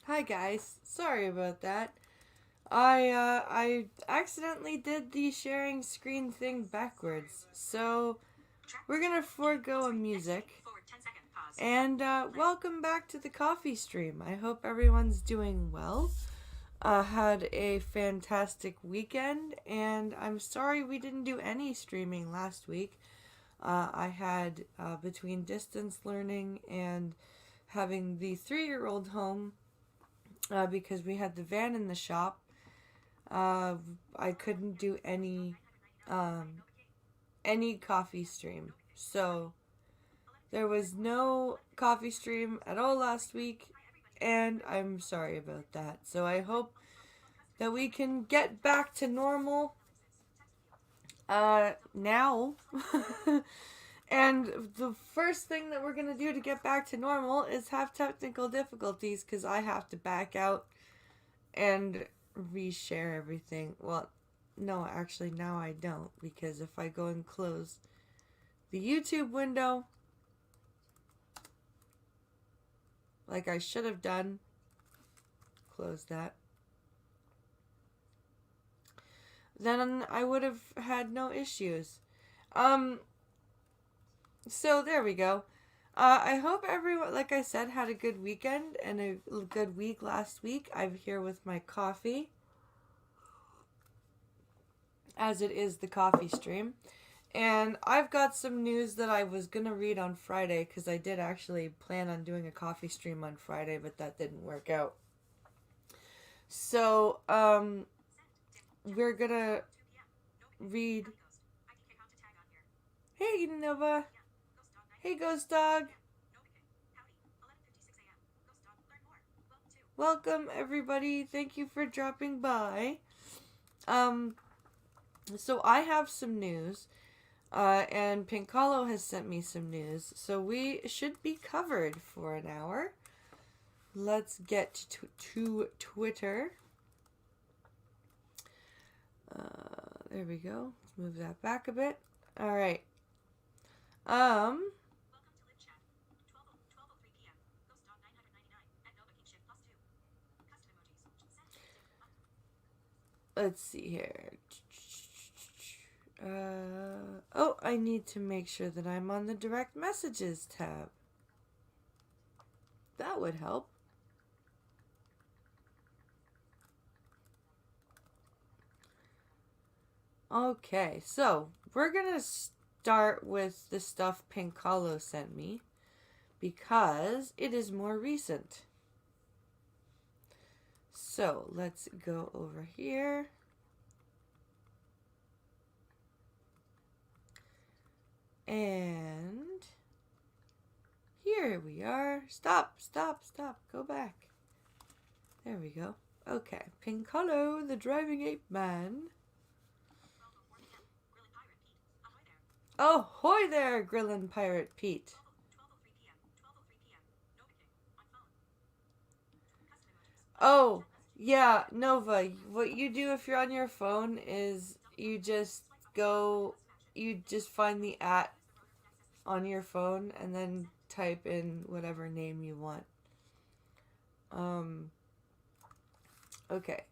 Hi guys, sorry about that. I accidentally did the sharing screen thing backwards. So we're gonna forego a music. And welcome back to the coffee stream. I hope everyone's doing well. Had a fantastic weekend, and I'm sorry we didn't do any streaming last week. I had between distance learning and having the 3-year-old home because we had the van in the shop. Uh, I couldn't do um, any coffee stream, so there was no coffee stream at all last week, and I'm sorry about that. So I hope that we can get back to normal now. And the first thing that we're gonna do to get back to normal is have technical difficulties because I have to back out and reshare everything. Well, no, actually, now I don't, because if I go and close the YouTube window, like I should have done, close that, then I would have had no issues. Um, so there we go. I hope everyone, like I said, had a good weekend and a good week last week. I'm here with my coffee, as it is the coffee stream. And I've got some news that I was going to read on Friday because I did actually plan on doing a coffee stream on Friday, but that didn't work out. So, we're going to read. Hey, Nova. Hey, Ghost Dog. Welcome, everybody. Thank you for dropping by. So I have some news. And Pinkalo has sent me some news, so we should be covered for an hour. Let's get to Twitter. There we go. Let's move that back a bit. All right. Let's see here. Oh, I need to make sure that I'm on the direct messages tab. That would help. Okay, so we're gonna start with the stuff Pinkalo sent me because it is more recent. So let's go over here. And here we are. Stop. Go back. There we go. Okay. Pinkalo, the driving ape man. Oh, hoy there, Grillin' Pirate Pete. Oh, yeah, Nova, what you do if you're on your phone is you just find the @ on your phone and then type in whatever name you want. Okay.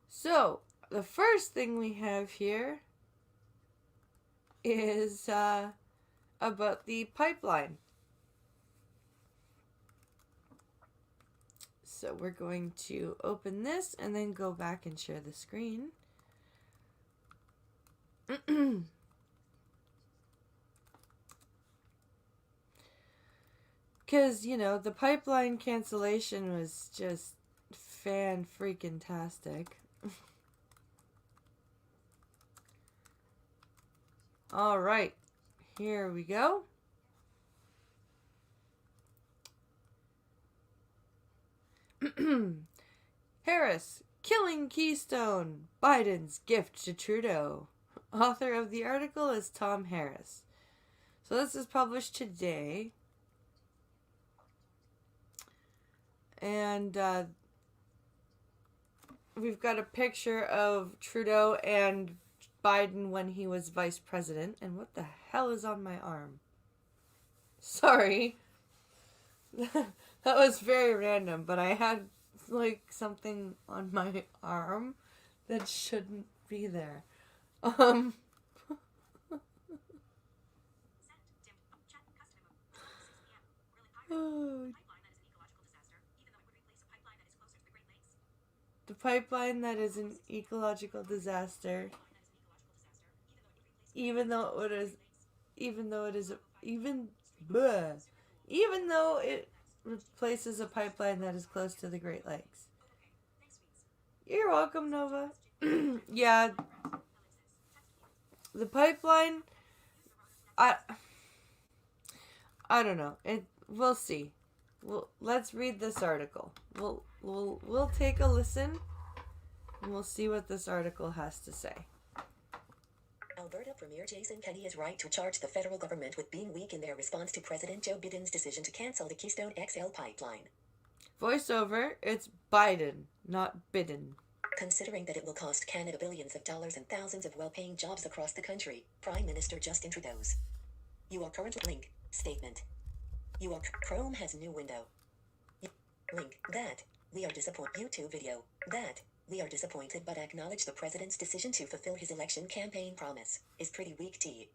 So, the first thing we have here is about the pipeline. So we're going to open this and then go back and share the screen. Because, the pipeline cancellation was just fan-freaking-tastic. All right, here we go. Harris, killing Keystone, Biden's gift to Trudeau. Author of the article is Tom Harris. So this is published today. And we've got a picture of Trudeau and Biden when he was vice president. And what the hell is on my arm? Sorry. That was very random, but I had like something on my arm that shouldn't be there. Um oh, the pipeline that is an ecological disaster, even though it is, even though it is, even, bleh, even though it replaces a pipeline that is close to the Great Lakes. You're welcome, Nova. Yeah, the pipeline. I I don't know. It. We'll see. Let's read this article. We'll take a listen, and we'll see what this article has to say. Alberta Premier Jason Kenney is right to charge the federal government with being weak in their response to President Joe Biden's decision to cancel the Keystone XL pipeline. Voiceover, it's Biden, not Biden. Considering that it will cost Canada billions of dollars and thousands of well-paying jobs across the country, Prime Minister Justin Trudeau's. You are currently link statement. You are Chrome has new window. Link that we are disappointed. YouTube video that we are disappointed but acknowledge the president's decision to fulfill his election campaign promise is pretty weak tea.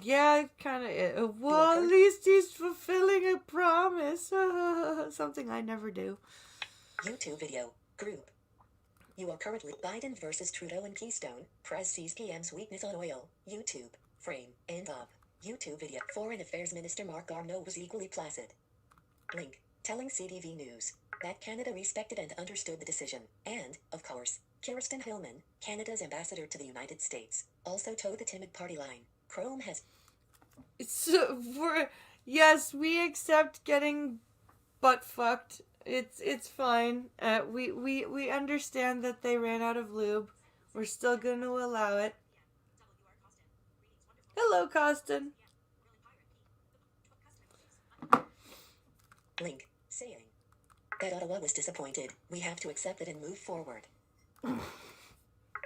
Yeah, kind of. Well, at least he's fulfilling a promise. Something I never do. YouTube video group. You are currently Biden versus Trudeau and Keystone. Press sees PM's weakness on oil. YouTube frame end of YouTube video. Foreign Affairs Minister Mark Garneau was equally placid. Link telling CTV News that Canada respected and understood the decision, and, of course, Kirsten Hillman, Canada's ambassador to the United States, also towed the timid party line. Chrome has. Yes, we accept getting butt fucked. It's fine. We understand that they ran out of lube. We're still going to allow it. Hello, Costin. Link saying that Ottawa was disappointed. We have to accept it and move forward.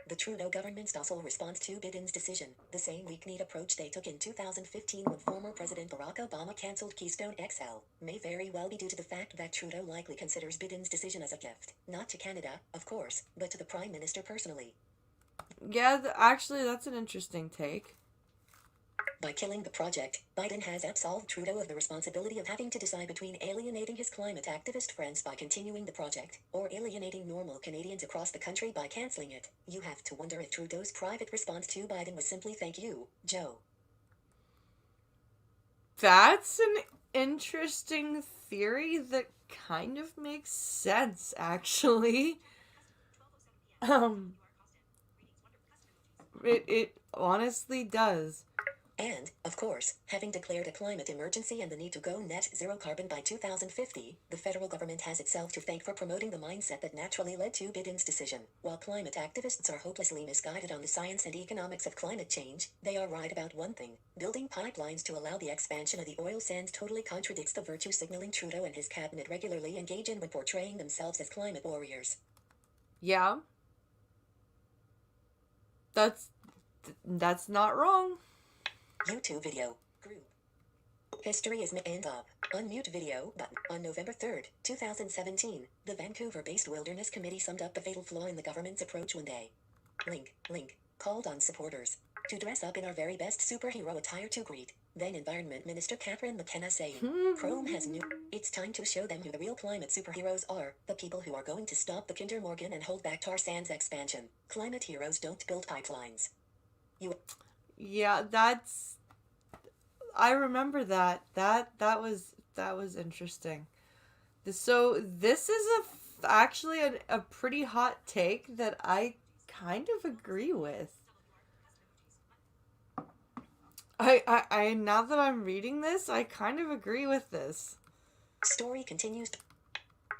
The Trudeau government's docile response to Biden's decision, the same weak-kneed approach they took in 2015 when former President Barack Obama cancelled Keystone XL, may very well be due to the fact that Trudeau likely considers Biden's decision as a gift, not to Canada, of course, but to the Prime Minister personally. Yeah, actually, that's an interesting take. By killing the project, Biden has absolved Trudeau of the responsibility of having to decide between alienating his climate activist friends by continuing the project, or alienating normal Canadians across the country by cancelling it. You have to wonder if Trudeau's private response to Biden was simply "Thank you, Joe." That's an interesting theory that kind of makes sense, actually. It honestly does. And, of course, having declared a climate emergency and the need to go net zero carbon by 2050, the federal government has itself to thank for promoting the mindset that naturally led to Biden's decision. While climate activists are hopelessly misguided on the science and economics of climate change, they are right about one thing. Building pipelines to allow the expansion of the oil sands totally contradicts the virtue signaling Trudeau and his cabinet regularly engage in when portraying themselves as climate warriors. Yeah. That's not wrong. YouTube video group. History is end of. Unmute video button. On November 3rd, 2017, the Vancouver-based Wilderness Committee summed up the fatal flaw in the government's approach one day. Link called on supporters to dress up in our very best superhero attire to greet then Environment Minister Catherine McKenna saying, Chrome has new. It's time to show them who the real climate superheroes are, the people who are going to stop the Kinder Morgan and hold back tar sands expansion. Climate heroes don't build pipelines. Yeah, I remember that. That was interesting. So this is actually a pretty hot take that I kind of agree with. I now that I'm reading this, I kind of agree with this. Story continues.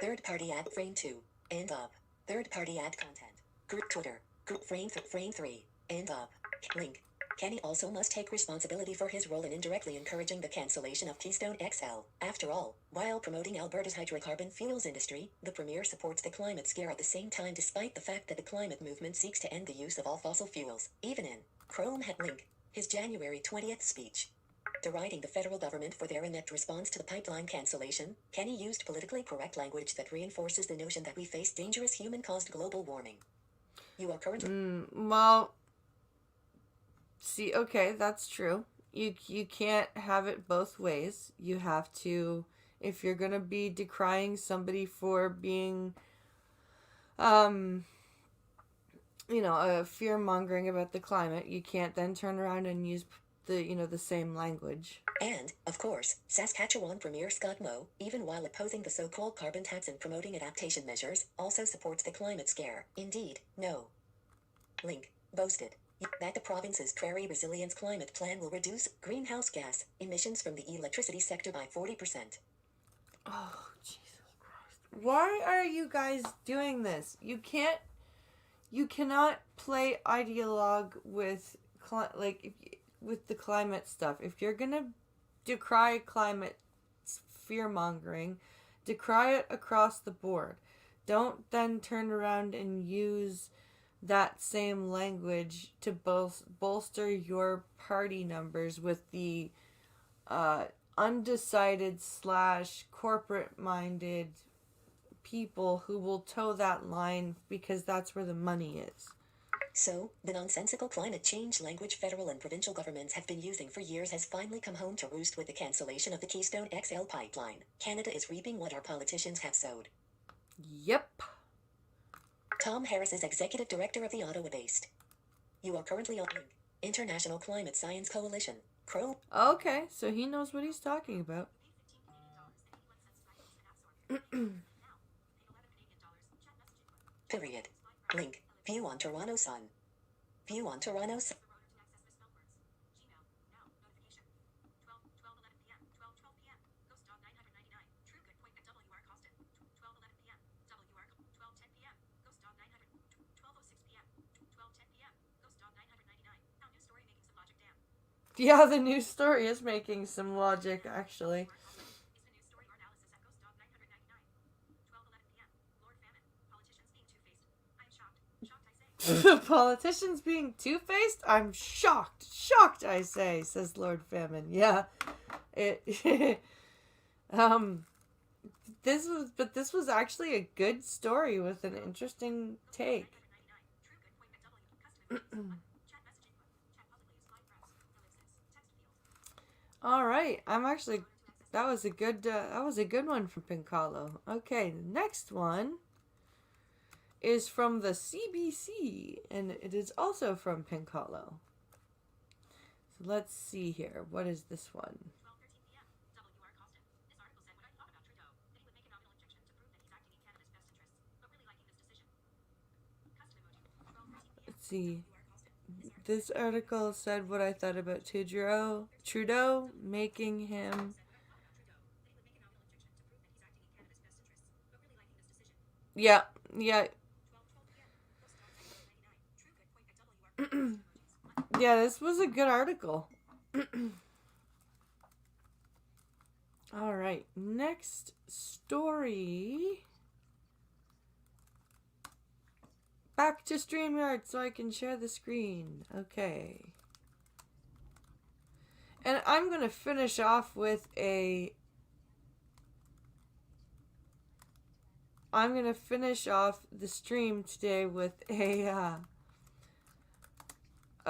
Third-party ad frame 2. End of. Third-party ad content. Group Twitter. Group frame 3. End of. Link. Kenney also must take responsibility for his role in indirectly encouraging the cancellation of Keystone XL. After all, while promoting Alberta's hydrocarbon fuels industry, the Premier supports the climate scare at the same time despite the fact that the climate movement seeks to end the use of all fossil fuels, even in Chrome had Link, his January 20th speech. Deriding the federal government for their inept response to the pipeline cancellation, Kenny used politically correct language that reinforces the notion that we face dangerous human-caused global warming. You are currently... Well, see, okay, that's true. You can't have it both ways. You have to, if you're gonna be decrying somebody for being, fear mongering about the climate, you can't then turn around and use the same language. And, of course, Saskatchewan Premier Scott Moe, even while opposing the so-called carbon tax and promoting adaptation measures, also supports the climate scare. Indeed, no. Link. Boasted that the province's Prairie Resilience Climate Plan will reduce greenhouse gas emissions from the electricity sector by 40%. Oh, Jesus Christ. Why are you guys doing this? You cannot play ideologue with with the climate stuff. If you're gonna decry climate fear mongering, decry it across the board. Don't then turn around and use that same language to bolster your party numbers with the undecided / corporate minded people who will toe that line because that's where the money is. So, the nonsensical climate change language federal and provincial governments have been using for years has finally come home to roost with the cancellation of the Keystone XL pipeline. Canada is reaping what our politicians have sowed. Yep. Tom Harris is executive director of the Ottawa-based. You are currently on International Climate Science Coalition. Crow. Okay, so he knows what he's talking about. Period. Link. View on Toronto Sun. View on Toronto Sun. Yeah, the news story is making some logic, actually. Politicians being two-faced? I'm shocked. Shocked, I say, says Lord Famine. Yeah. This was actually a good story with an interesting take. All right, that was a good one from Pincalo. Okay, the next one is from the CBC, and it is also from Pincalo. So let's see here. What is this one? Let's see. This article said what I thought about Trudeau making him... Yeah. Yeah, this was a good article. All right, next story. Back to StreamYard so I can share the screen. Okay. And I'm going to finish off with the stream today with a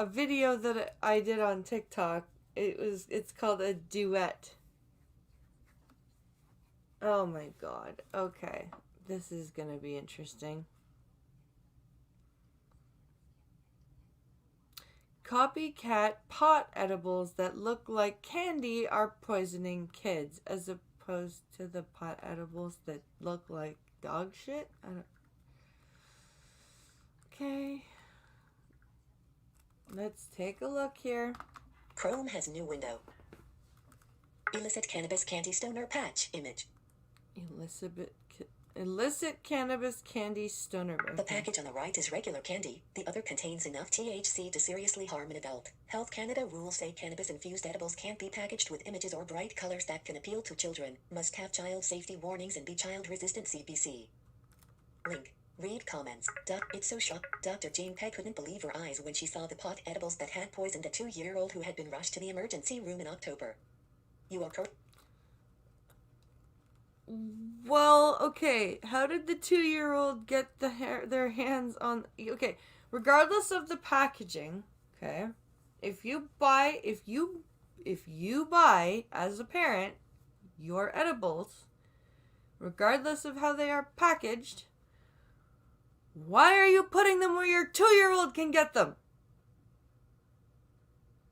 video that I did on TikTok. It's called a duet. Oh my god. Okay. This is going to be interesting. Copycat pot edibles that look like candy are poisoning kids, as opposed to the pot edibles that look like dog shit. Okay. Let's take a look here. Chrome has new window. Illicit cannabis candy stoner patch image. Illicit cannabis candy stoner. Okay. The package on the right is regular candy. The other contains enough THC to seriously harm an adult. Health Canada rules say cannabis-infused edibles can't be packaged with images or bright colors that can appeal to children, must have child safety warnings and be child-resistant CBC. Link. Read comments. It's so shocked. Dr. Jane Peg couldn't believe her eyes when she saw the pot edibles that had poisoned a 2-year-old who had been rushed to the emergency room in October. You are correct. Well, okay. How did the 2-year-old get their hands on? Okay, regardless of the packaging, okay. If you buy as a parent your edibles, regardless of how they are packaged, why are you putting them where your 2-year-old can get them?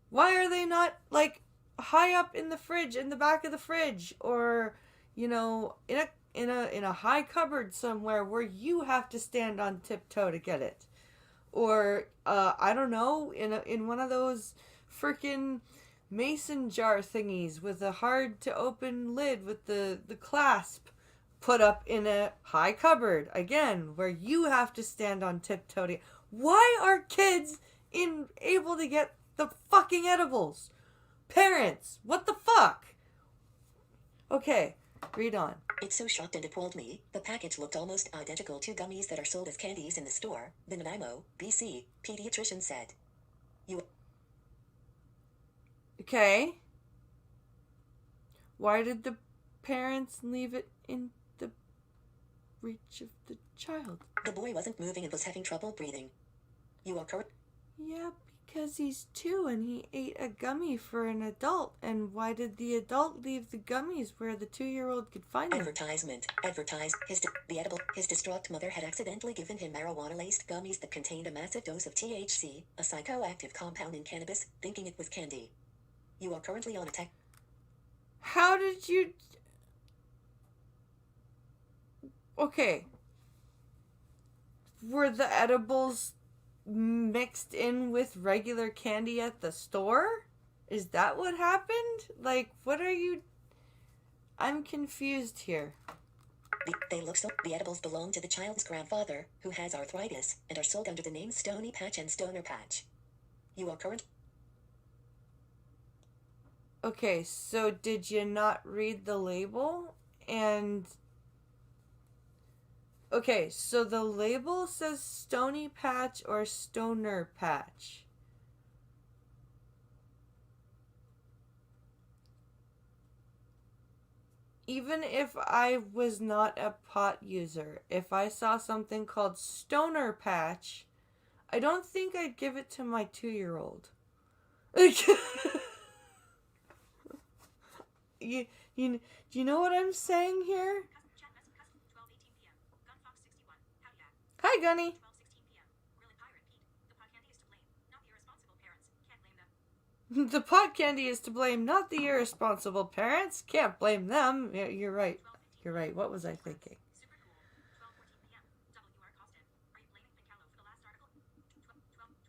Why are they not like high up in the fridge, in the back of the fridge, or in a high cupboard somewhere where you have to stand on tiptoe to get it, or I don't know, in one of those freaking mason jar thingies with a hard to open lid with the clasp put up in a high cupboard again where you have to stand on tiptoe to. Why are kids able to get the fucking edibles? Parents, what the fuck? Okay, read on. It so shocked and appalled me. The package looked almost identical to gummies that are sold as candies in the store, the Nanaimo, BC, pediatrician said. Okay. Why did the parents leave it in the reach of the child? The boy wasn't moving and was having trouble breathing. You are correct. Yeah, because he's 2 and he ate a gummy for an adult. And why did the adult leave the gummies where the 2-year-old could find them? His distraught mother had accidentally given him marijuana-laced gummies that contained a massive dose of THC, a psychoactive compound in cannabis, thinking it was candy. You are currently on attack. How did you... Okay. Were the edibles mixed in with regular candy at the store? Is that what happened? Like, what are you... I'm confused here. The edibles belong to the child's grandfather, who has arthritis, and are sold under the names Stony Patch and Stoner Patch. You are current... Okay, so did you not read the label? And... Okay, so the label says Stony Patch or Stoner Patch. Even if I was not a pot user, if I saw something called Stoner Patch, I don't think I'd give it to my 2-year-old. You know what I'm saying here? Hi, Gunny. The pot candy is to blame, not the irresponsible parents. Can't blame them. Yeah, you're right. You're right. What was I thinking?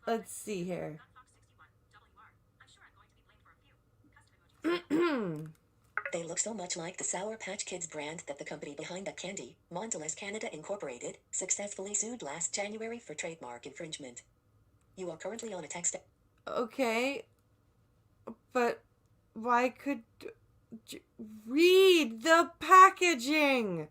Let's see here. They look so much like the Sour Patch Kids brand that the company behind that candy, Mondelez Canada Incorporated, successfully sued last January for trademark infringement. You are currently on a text... Okay, but why could... Read the packaging!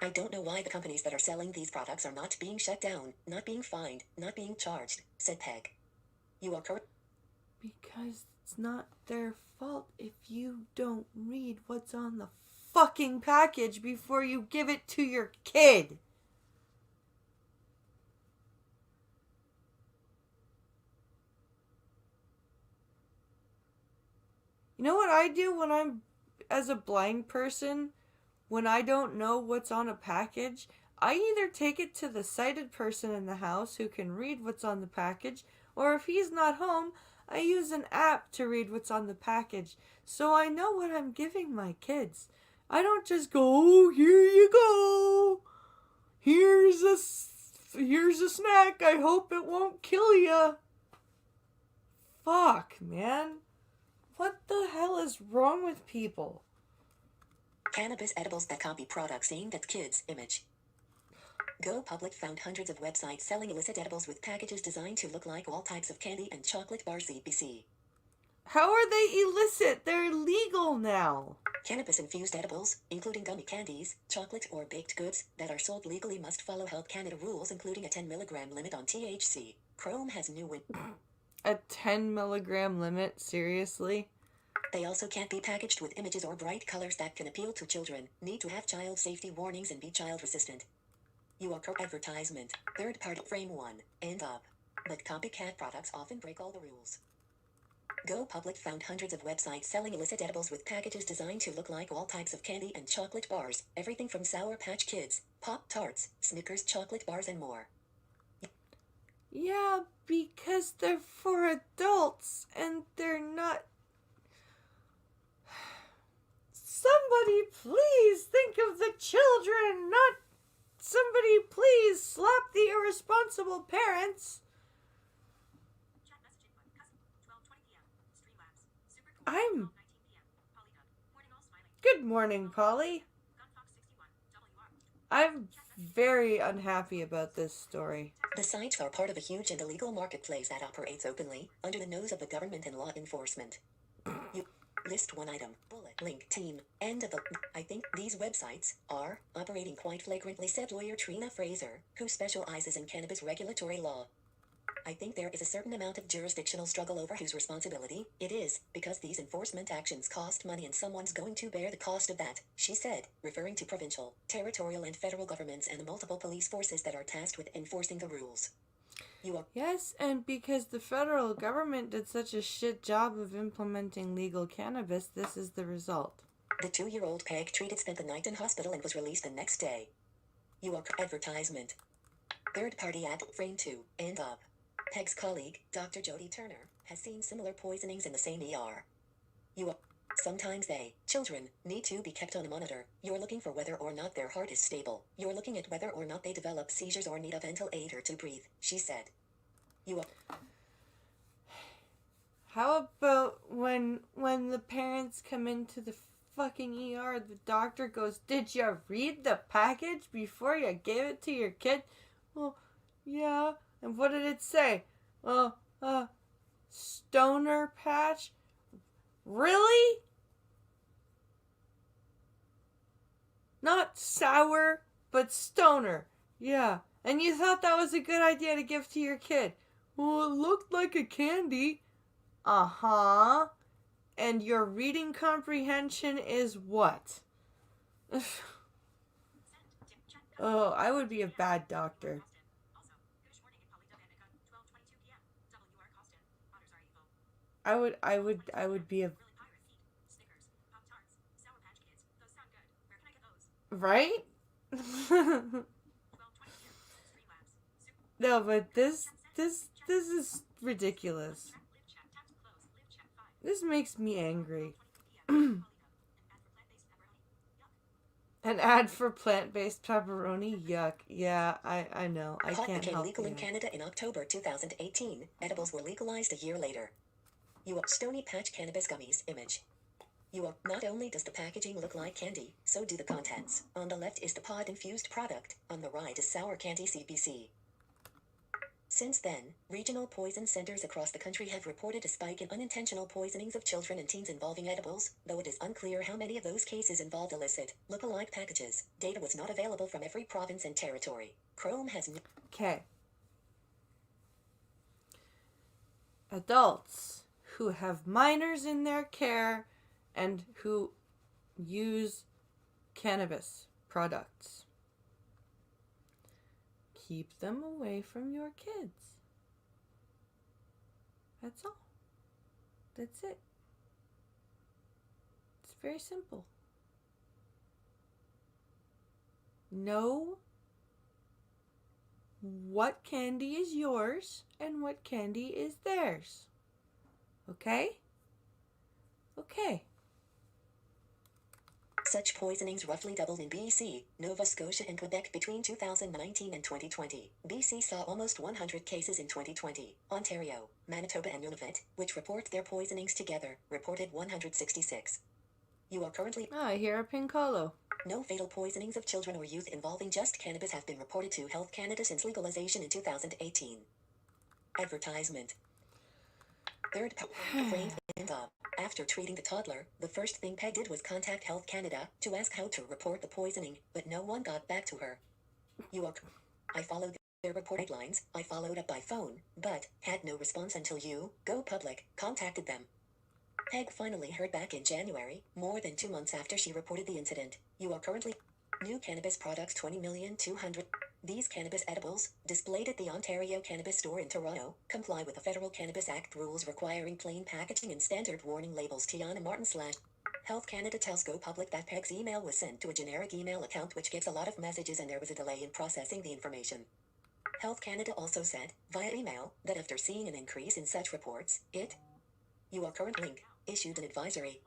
I don't know why the companies that are selling these products are not being shut down, not being fined, not being charged, said Peg. You are correct. Because it's not their fault if you don't read what's on the fucking package before you give it to your kid. You know what I do when I'm, as a blind person, when I don't know what's on a package? I either take it to the sighted person in the house who can read what's on the package, or if he's not home, I use an app to read what's on the package, so I know what I'm giving my kids. I don't just go, oh, here you go. Here's a snack. I hope it won't kill you. Fuck, man. What the hell is wrong with people? Cannabis edibles that copy products aimed at kids. Image. Go Public found hundreds of websites selling illicit edibles with packages designed to look like all types of candy and chocolate bars. CBC. How are they illicit? They're legal now. Cannabis-infused edibles, including gummy candies, chocolate, or baked goods that are sold legally must follow Health Canada rules, including a 10 milligram limit on THC. Chrome has new A 10 milligram limit? Seriously? They also can't be packaged with images or bright colors that can appeal to children, need to have child safety warnings, and be child resistant. You are advertisement. Third party frame 1. End up. But copycat products often break all the rules. Go Public found hundreds of websites selling illicit edibles with packages designed to look like all types of candy and chocolate bars, everything from Sour Patch Kids, Pop-Tarts, Snickers chocolate bars, and more. Yeah, because they're for adults and they're not. Somebody please think of the children, not somebody please slap the irresponsible parents. I'm. Good morning, Polly. I'm very unhappy about this story. The sites are part of a huge and illegal marketplace that operates openly, under the nose of the government and law enforcement. You list one item, bullet, link, team, end of the. I think these websites are operating quite flagrantly, said lawyer Trina Fraser, who specializes in cannabis regulatory law. I think there is a certain amount of jurisdictional struggle over whose responsibility it is, because these enforcement actions cost money and someone's going to bear the cost of that, she said, referring to provincial, territorial, and federal governments and the multiple police forces that are tasked with enforcing the rules. Yes, and because the federal government did such a shit job of implementing legal cannabis, this is the result. The 2-year-old Peg treated spent the night in hospital and was released the next day. You are advertisement. Third party ad, frame 2, end up. Peg's colleague, Dr. Jody Turner, has seen similar poisonings in the same ER. Sometimes they, children, need to be kept on a monitor. You're looking for whether or not their heart is stable. You're looking at whether or not they develop seizures or need a ventilator to breathe, she said. How about when the parents come into the fucking ER, the doctor goes, "Did you read the package before you gave it to your kid?" Well, yeah. And what did it say? Stoner patch? Really? Not sour, but stoner. Yeah. And you thought that was a good idea to give to your kid. Well, it looked like a candy. Uh-huh. And your reading comprehension is what? Oh, I would be a bad doctor. I would be a... Right? No, but this is ridiculous. This makes me angry. An ad for plant-based pepperoni? Yuck. Yeah, I know. I Pot can't became help legal you. in Canada in October 2018. Edibles were legalized a year later. You are Stony Patch Cannabis Gummies image. You are not only does the packaging look like candy, so do the contents. On the left is the pod-infused product, on the right is sour candy CBC. Since then, regional poison centers across the country have reported a spike in unintentional poisonings of children and teens involving edibles, though it is unclear how many of those cases involved illicit, look-alike packages. Data was not available from every province and territory. Chrome has... Okay. Adults who have minors in their care and who use cannabis products. Keep them away from your kids. That's all. That's it. It's very simple. Know what candy is yours and what candy is theirs. Okay? Okay. Such poisonings roughly doubled in BC, Nova Scotia, and Quebec between 2019 and 2020. BC saw almost 100 cases in 2020. Ontario, Manitoba, and Nunavut, which report their poisonings together, reported 166. You are currently... I hear a pincolo. No fatal poisonings of children or youth involving just cannabis have been reported to Health Canada since legalization in 2018. Advertisement. Third frame And after treating the toddler, the first thing Peg did was contact Health Canada to ask how to report the poisoning, but no one got back to her. I followed their report guidelines. I followed up by phone, but had no response until you, Go Public, contacted them. Peg finally heard back in January, more than 2 months after she reported the incident. You are currently new cannabis products 20,200,000. These cannabis edibles, displayed at the Ontario Cannabis Store in Toronto, comply with the Federal Cannabis Act rules requiring plain packaging and standard warning labels. Tiana Martin / Health Canada tells Go Public that Peg's email was sent to a generic email account which gives a lot of messages and there was a delay in processing the information. Health Canada also said, via email, that after seeing an increase in such reports, You are currently issued an advisory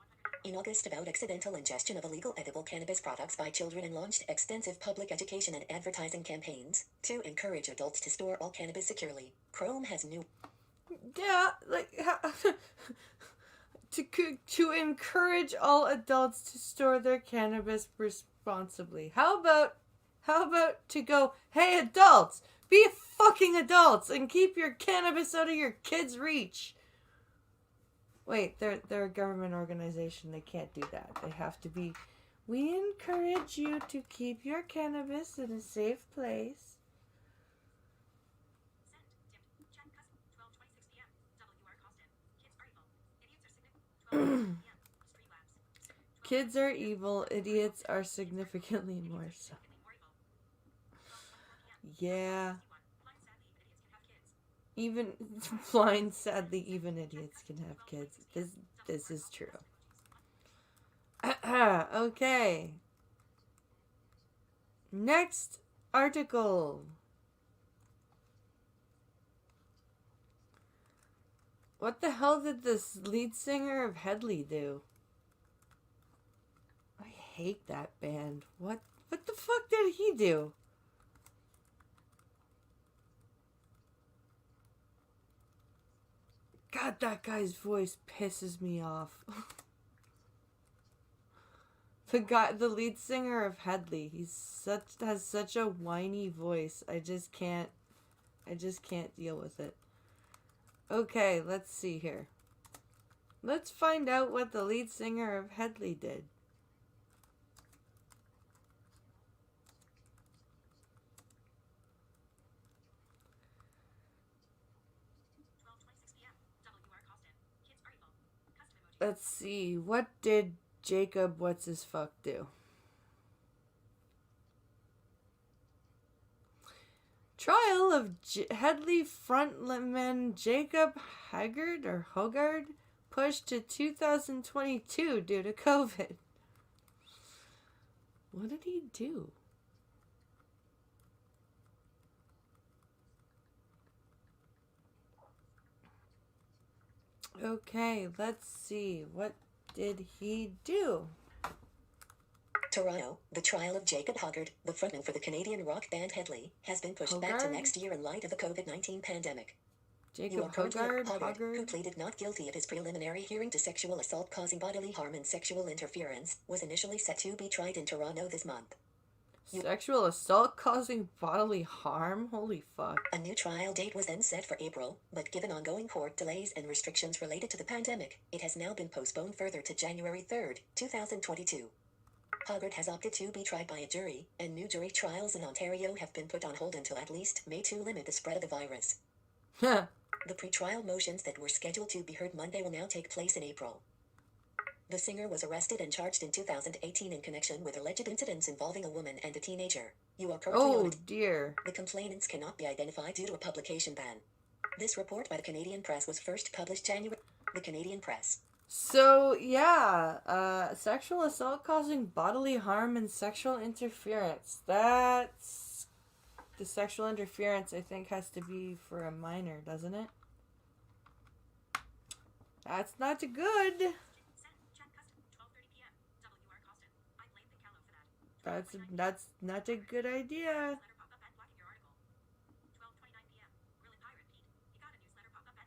in August about accidental ingestion of illegal edible cannabis products by children and launched extensive public education and advertising campaigns to encourage adults to store all cannabis securely. Chrome has new... Yeah, like, to encourage all adults to store their cannabis responsibly. How about to go, hey adults, be fucking adults and keep your cannabis out of your kids' reach. Wait, they're a government organization. They can't do that. They have to be, we encourage you to keep your cannabis in a safe place. Kids are evil, idiots are significantly more so. Yeah. Even blind, sadly, even idiots can have kids. This is true. Okay. Next article. What the hell did this lead singer of Headley do? I hate that band. What the fuck did he do? God, that guy's voice pisses me off. The lead singer of Headley, has such a whiny voice. I just can't deal with it. Okay, let's see here. Let's find out what the lead singer of Headley did. Let's see. What did Jacob what's-his-fuck do? Trial of Headley frontman Jacob Hoggard pushed to 2022 due to COVID. What did he do? Okay, let's see. What did he do? Toronto, the trial of Jacob Hoggard, the frontman for the Canadian rock band Headley, has been pushed back to next year in light of the COVID-19 pandemic. Jacob Hoggard, who pleaded not guilty at his preliminary hearing to sexual assault causing bodily harm and sexual interference, was initially set to be tried in Toronto this month. Sexual assault causing bodily harm? Holy fuck. A new trial date was then set for April, but given ongoing court delays and restrictions related to the pandemic, it has now been postponed further to January 3rd, 2022. Hoggard has opted to be tried by a jury, and new jury trials in Ontario have been put on hold until at least May to limit the spread of the virus. The pre-trial motions that were scheduled to be heard Monday will now take place in April. The singer was arrested and charged in 2018 in connection with alleged incidents involving a woman and a teenager. You are currently dear. The complainants cannot be identified due to a publication ban. This report by the Canadian Press was first published January. The Canadian Press. So, yeah, sexual assault causing bodily harm and sexual interference. That's... The sexual interference, I think, has to be for a minor, doesn't it? That's not good. That's not a good idea.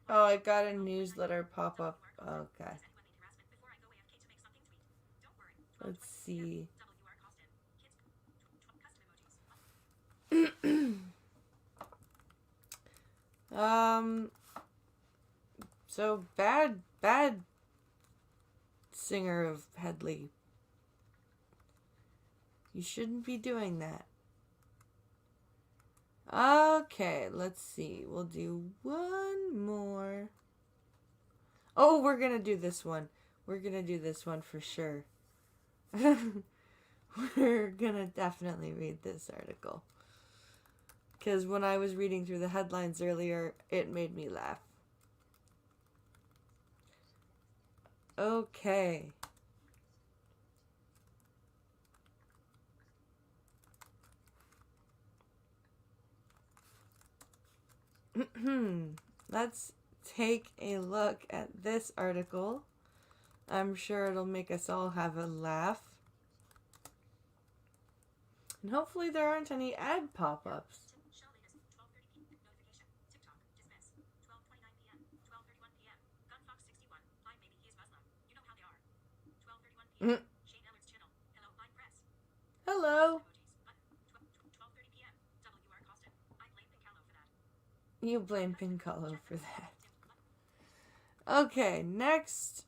Oh, I got a newsletter pop up. Okay. Let's see. So bad singer of Headley. You shouldn't be doing that. Okay, let's see. We'll do one more. Oh, we're gonna do this one. We're gonna do this one for sure. We're gonna definitely read this article. Because when I was reading through the headlines earlier, it made me laugh. Okay. Let's take a look at this article. I'm sure it'll make us all have a laugh. And hopefully there aren't any ad pop-ups. Hello. You blame Pincolo for that. Okay, next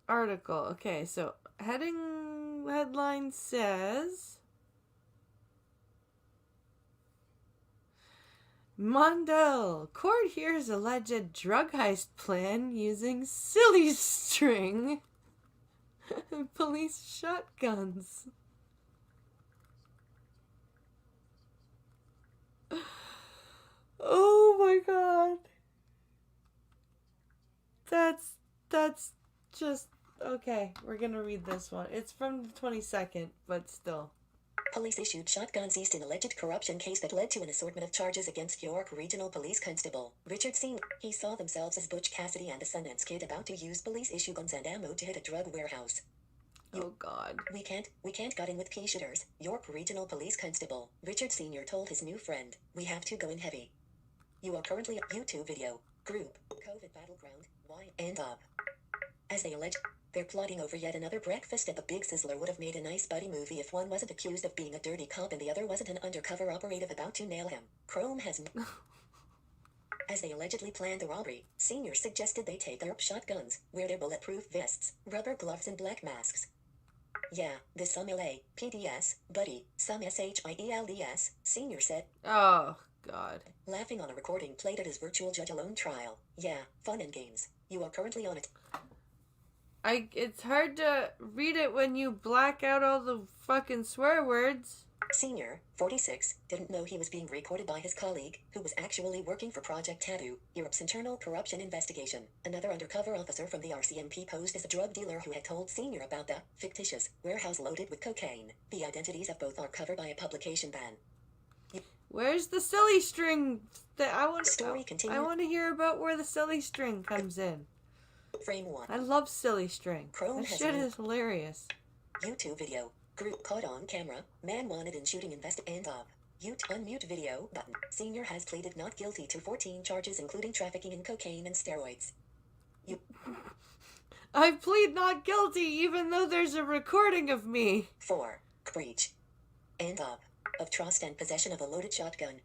article. Okay, so headline says Mondale, court hears alleged drug heist plan using silly string. Police shotguns. Oh my god. That's just okay. We're gonna read this one. It's from the 22nd, but still. Police issued shotgun seized in alleged corruption case that led to an assortment of charges against York Regional Police Constable Richard Seymour. He saw themselves as Butch Cassidy and the Sundance Kid about to use police issue guns and ammo to hit a drug warehouse. Oh god. We can't got in with pea shooters, York Regional Police Constable Richard Sr. told his new friend. We have to go in heavy. You are currently a YouTube video. Group. COVID battleground. Why? End up. As they allege, they're plotting over yet another breakfast at the Big Sizzler. Would have made a nice buddy movie if one wasn't accused of being a dirty cop and the other wasn't an undercover operative about to nail him. Chrome has... As they allegedly planned the robbery, Senior suggested they take their shotguns, wear their bulletproof vests, rubber gloves and black masks. Yeah, this some LA, PDS, buddy, some SHIELDS, Senior said. Oh god. Laughing on a recording played at his virtual judge-alone trial. Yeah, fun and games. You are currently on it. It's hard to read it when you black out all the fucking swear words. Senior, 46, didn't know he was being recorded by his colleague, who was actually working for Project Taboo, Europe's internal corruption investigation. Another undercover officer from the RCMP posed as a drug dealer who had told Senior about the fictitious warehouse loaded with cocaine. The identities of both are covered by a publication ban. Where's the silly string? I want to hear about where the silly string comes in. Frame 1. I love silly string. Chrome That shit is hilarious. YouTube video. Group caught on camera. Man wanted in shooting end up. Unmute video button. Senior has pleaded not guilty to 14 charges including trafficking in cocaine and steroids. I plead not guilty even though there's a recording of me. 4. Breach. End up. Of trust and possession of a loaded shotgun.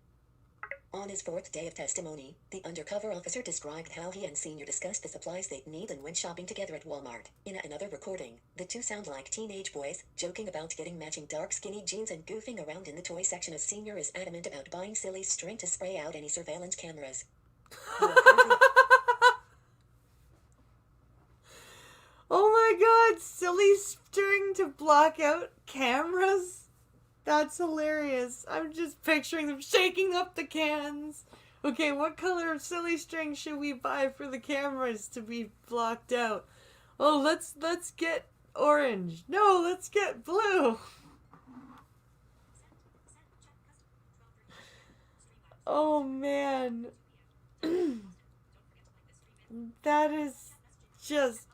On his 4th day of testimony, the undercover officer described how he and Senior discussed the supplies they'd need and went shopping together at Walmart. In another recording, the two sound like teenage boys, joking about getting matching dark skinny jeans and goofing around in the toy section as Senior is adamant about buying silly string to spray out any surveillance cameras. Oh my god, silly string to block out cameras? That's hilarious. I'm just picturing them shaking up the cans. Okay, what color of silly string should we buy for the cameras to be blocked out? Oh, let's get orange. No, let's get blue. Oh man. That is just...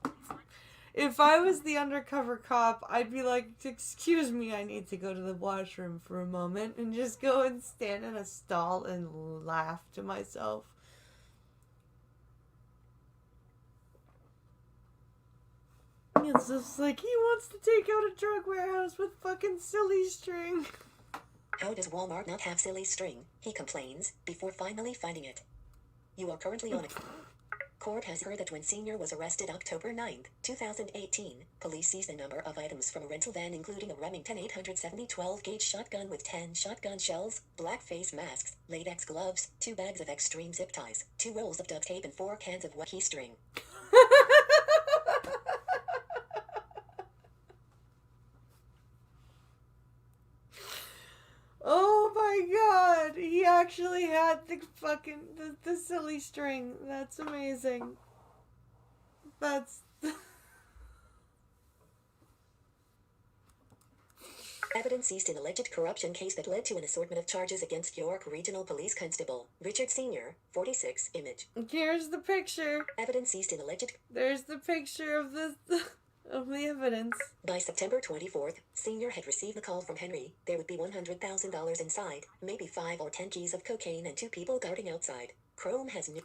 If I was the undercover cop, I'd be like, excuse me, I need to go to the washroom for a moment, and just go and stand in a stall and laugh to myself. It's just like, he wants to take out a drug warehouse with fucking silly string. How does Walmart not have silly string? He complains, before finally finding it. You are currently on it. Court has heard that when Senior was arrested October 9, 2018, police seized a number of items from a rental van including a Remington 870 12-gauge shotgun with 10 shotgun shells, black face masks, latex gloves, 2 bags of extreme zip ties, 2 rolls of duct tape and 4 cans of wacky string. Oh my god! He actually had the fucking the silly string. That's amazing. That's Evidence seized in alleged corruption case that led to an assortment of charges against York Regional Police Constable Richard Senior, 46. Image. Here's the picture. Evidence seized in alleged. There's the picture of the of the evidence. By September 24th, Senior had received a call from Henry. There would be $100,000 inside, maybe 5 or 10 keys of cocaine and 2 people guarding outside. Chrome has new.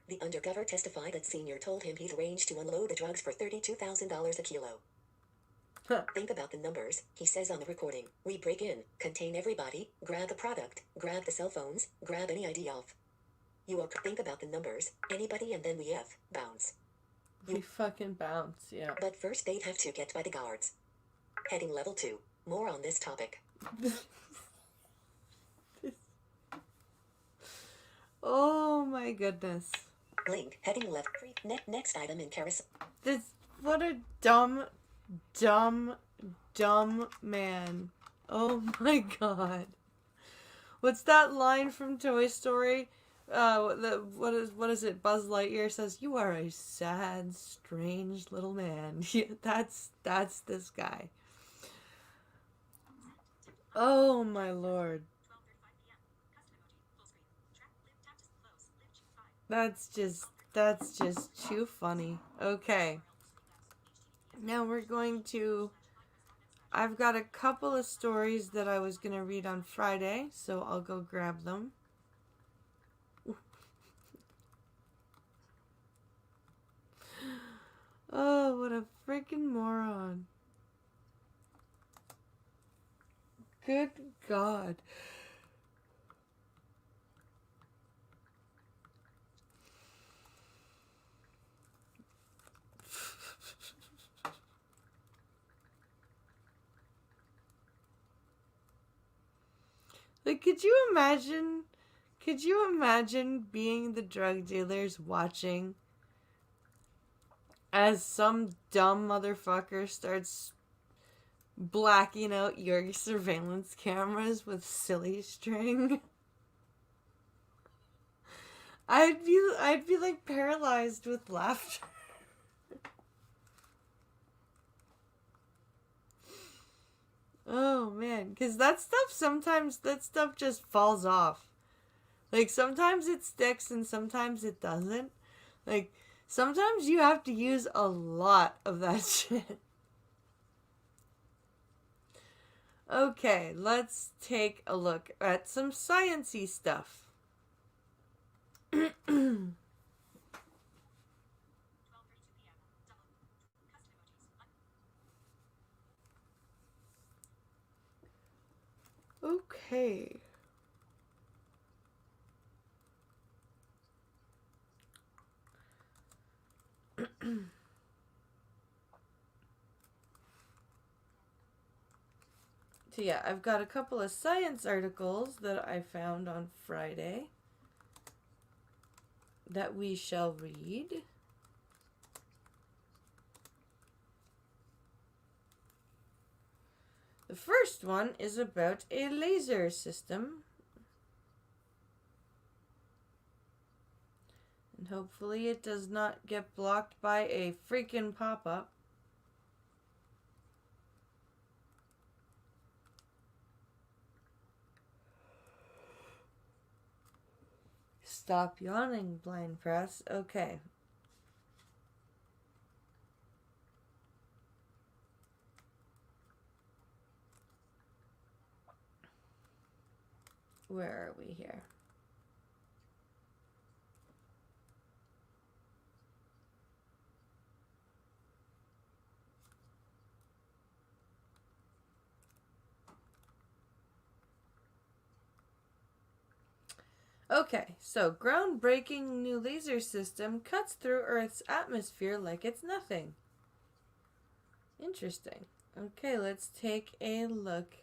The undercover testified that Senior told him he'd arranged to unload the drugs for $32,000 a kilo. Huh. Think about the numbers, he says on the recording. We break in, contain everybody, grab the product, grab the cell phones, grab any ID off. You are think about the numbers, anybody and then we bounce. We fucking bounce, yeah. But first they'd have to get by the guards. Heading level 2. More on this topic. Oh my goodness. Link, heading left. Next item in carousel. This, what a dumb man. Oh my god. What's that line from Toy Story? What is it? Buzz Lightyear says, "You are a sad, strange little man." Yeah, that's this guy. Oh my lord. That's just too funny. Okay. Now we're going to... I've got a couple of stories that I was going to read on Friday, so I'll go grab them. Oh, what a freaking moron. Good God. Like, could you imagine being the drug dealers watching as some dumb motherfucker starts blacking out your surveillance cameras with silly string? I'd be like paralyzed with laughter. Oh man, because that stuff just falls off. Like, sometimes it sticks and sometimes it doesn't. Like, sometimes you have to use a lot of that shit. Okay, let's take a look at some science-y stuff. Okay. So yeah, I've got a couple of science articles that I found on Friday that we shall read. The first one is about a laser system. And hopefully it does not get blocked by a freaking pop-up. Stop yawning, blind press. Okay. Where are we here? Okay, so groundbreaking new laser system cuts through Earth's atmosphere like it's nothing. Interesting. Okay, let's take a look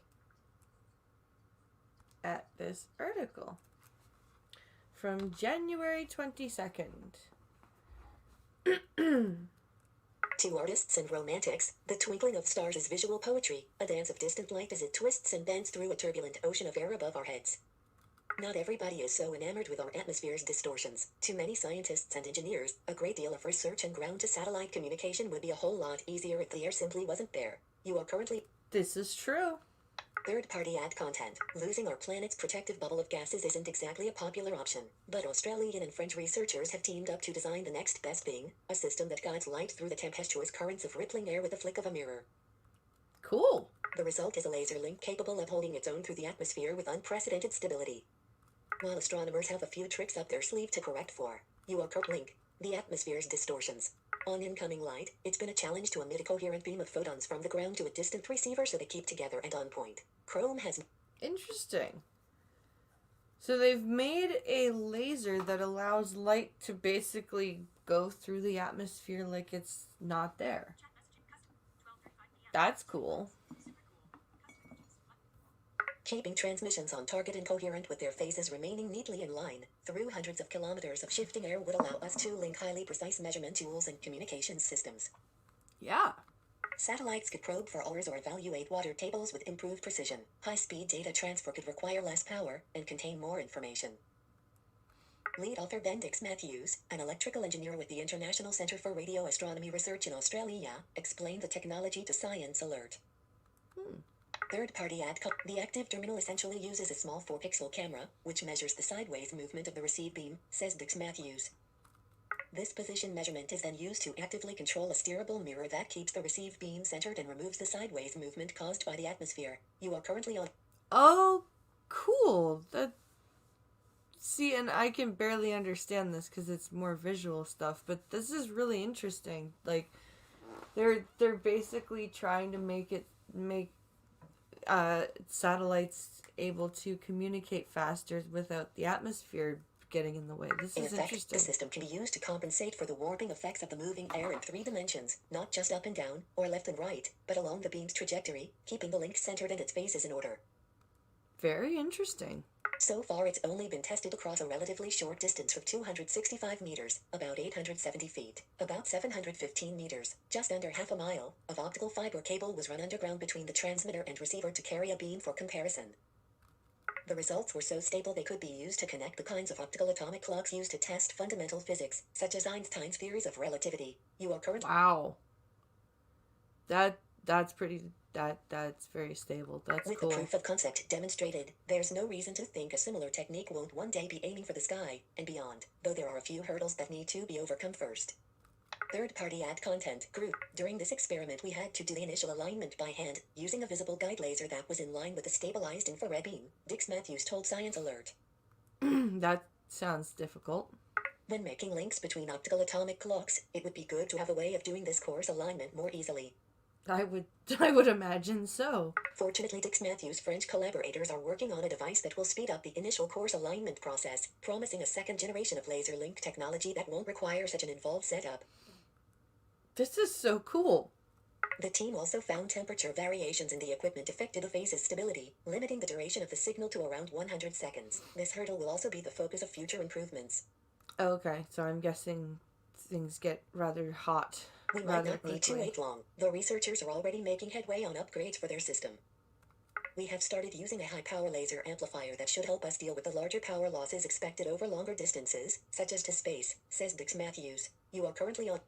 at this article from January 22nd. To artists and romantics, the twinkling of stars is visual poetry, a dance of distant light as it twists and bends through a turbulent ocean of air above our heads. Not everybody is so enamored with our atmosphere's distortions. To many scientists and engineers, a great deal of research and ground-to-satellite communication would be a whole lot easier if the air simply wasn't there. You are currently... This is true. Third-party ad content. Losing our planet's protective bubble of gases isn't exactly a popular option, but Australian and French researchers have teamed up to design the next best thing, a system that guides light through the tempestuous currents of rippling air with a flick of a mirror. Cool. The result is a laser link capable of holding its own through the atmosphere with unprecedented stability. While astronomers have a few tricks up their sleeve to correct for, you are link, the atmosphere's distortions. On incoming light, it's been a challenge to emit a coherent beam of photons from the ground to a distant receiver so they keep together and on point. Chrome has... Interesting. So they've made a laser that allows light to basically go through the atmosphere like it's not there. That's cool. Keeping transmissions on target and coherent with their phases remaining neatly in line through hundreds of kilometers of shifting air would allow us to link highly precise measurement tools and communications systems. Yeah. Satellites could probe for ores or evaluate water tables with improved precision. High-speed data transfer could require less power and contain more information. Lead author Bendix Matthews, an electrical engineer with the International Centre for Radio Astronomy Research in Australia, explained the technology to Science Alert. Third-party the active terminal essentially uses a small 4-pixel camera, which measures the sideways movement of the receive beam, says Dix Matthews. This position measurement is then used to actively control a steerable mirror that keeps the receive beam centered and removes the sideways movement caused by the atmosphere. You are currently on... Oh, cool. See, and I can barely understand this because it's more visual stuff, but this is really interesting. Like, they're basically trying to make satellites able to communicate faster without the atmosphere getting in the way. This is interesting. The system can be used to compensate for the warping effects of the moving air in 3 dimensions, not just up and down, or left and right, but along the beam's trajectory, keeping the link centered and its phases in order. Very interesting. So far it's only been tested across a relatively short distance of 265 meters, about 870 feet, about 715 meters, just under half a mile, of optical fiber cable was run underground between the transmitter and receiver to carry a beam for comparison. The results were so stable they could be used to connect the kinds of optical atomic clocks used to test fundamental physics, such as Einstein's theories of relativity. You are currently... Wow. That's very stable. That's With cool. the proof of concept demonstrated, there's no reason to think a similar technique won't one day be aiming for the sky and beyond, though there are a few hurdles that need to be overcome first. Third-party ad content group. During this experiment we had to do the initial alignment by hand, using a visible guide laser that was in line with a stabilized infrared beam, Dix Matthews told Science Alert. That sounds difficult. When making links between optical atomic clocks, it would be good to have a way of doing this coarse alignment more easily. I would imagine so. Fortunately, Dix Matthews' French collaborators are working on a device that will speed up the initial coarse alignment process, promising a second generation of laser link technology that won't require such an involved setup. This is so cool. The team also found temperature variations in the equipment affected the phase's stability, limiting the duration of the signal to around 100 seconds. This hurdle will also be the focus of future improvements. Okay, so I'm guessing things get rather hot. We might not need to wait long, though researchers are already making headway on upgrades for their system. We have started using a high-power laser amplifier that should help us deal with the larger power losses expected over longer distances, such as to space, says Dix Matthews. You are currently on...